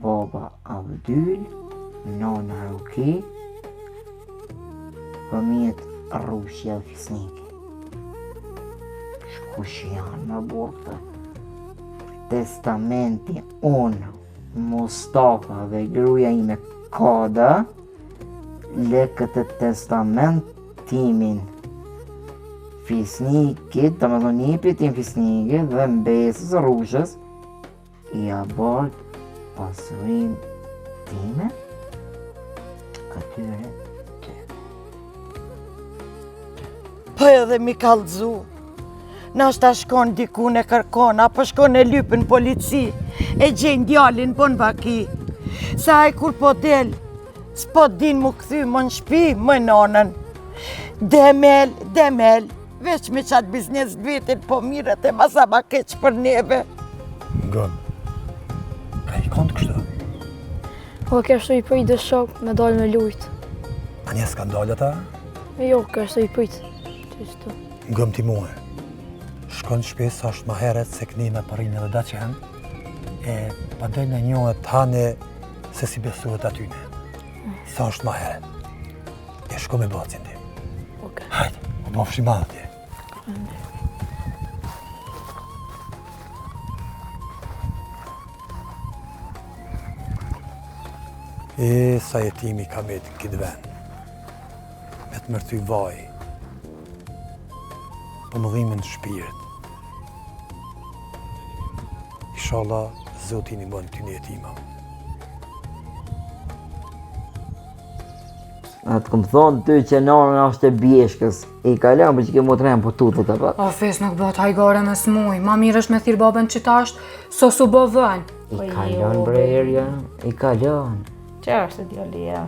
baba Abdyl, nona Ruki, fëmijët Rrushja Fisnike. Kush janë më burë? Testamenti unë, Mustafa dhe gruaja ime Koda, le këtë testamentimin Fisnikit, të më dhonipit tim Fisnikit dhe mbesës Rrushës, i abort pasurin time këtyre ty. Po edhe mi kallëzu. Nashta shkon diku në kërkon, apo shkon e lypën polici, e gjen djalin po në vaki. Sa ai kur po del, s'po din mu kthy më në shtëpi, më nonën. Demel, veç me qatë biznes vetit, po mirët e masa ma keq për neve. Ngëm, ka i kondë kështë? Po kështu i pëjt dhe shok me dalë me lujt. A një s'ka ndalë ata? Jo, kështu i pëjt. Ngëm ti muhe. Shkon shpes sa është ma heret se këni me parinë dhe daqen, e pa dojnë në njohet të hane se si besuhet atyne. Sa është ma heret. E shko me bacin ti. Hajde, o do fshi madhë ti. E sa jetimi ka me të këtë ven. Me të mërthy vaj. Po më dhimin të shpirt. Inshallah, Zotin i bën ty një jetima. A të këmë thonë ty që nonën është e bjeshkës, i kalon për që ke më të rejnë po tutët e pat. O, fes nuk bët hajgare me s'muj, ma mirë është me thirë babën që ta është, so su bë vën. I kalon bre erja, i kalon. Që është djallia?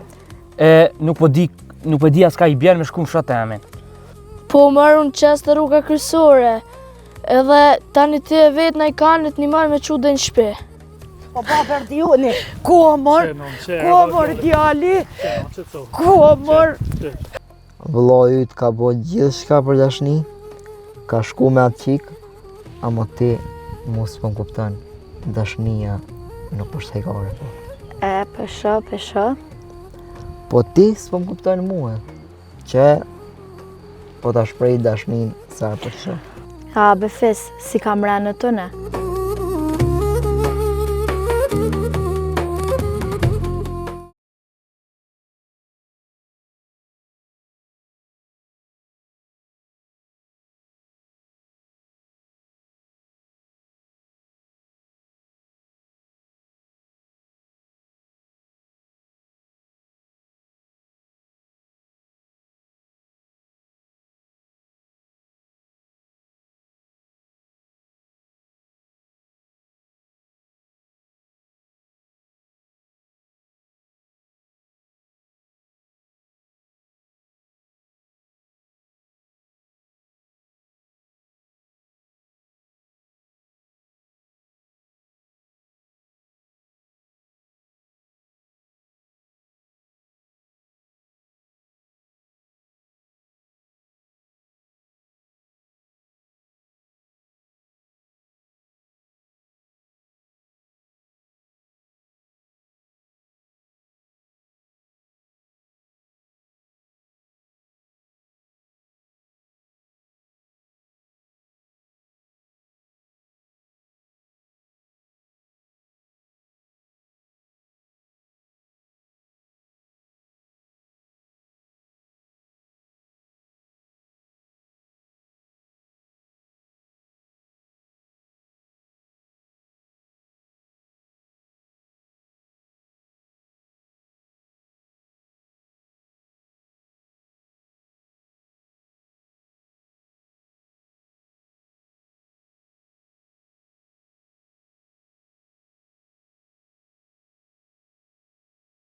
Nuk po di as ka i bjerë me shku më shatë emin. Po marrë unë qes të rruga kryesore, edhe tani ti e vetë na i kanët një marrë me qu dhe në shpe. Po baber djoni, ku amor djali, ku amor. Vëllai yt ka bo gjithë shka për dashni, ka shku me atë qik, ama ti mos po më kupton, dashnia nuk është hajgare po. Pesha. Po ti s'po më kupton mua, që po ta shprej dashnin sa për shë. Ha, befes, si kam rënë të ne.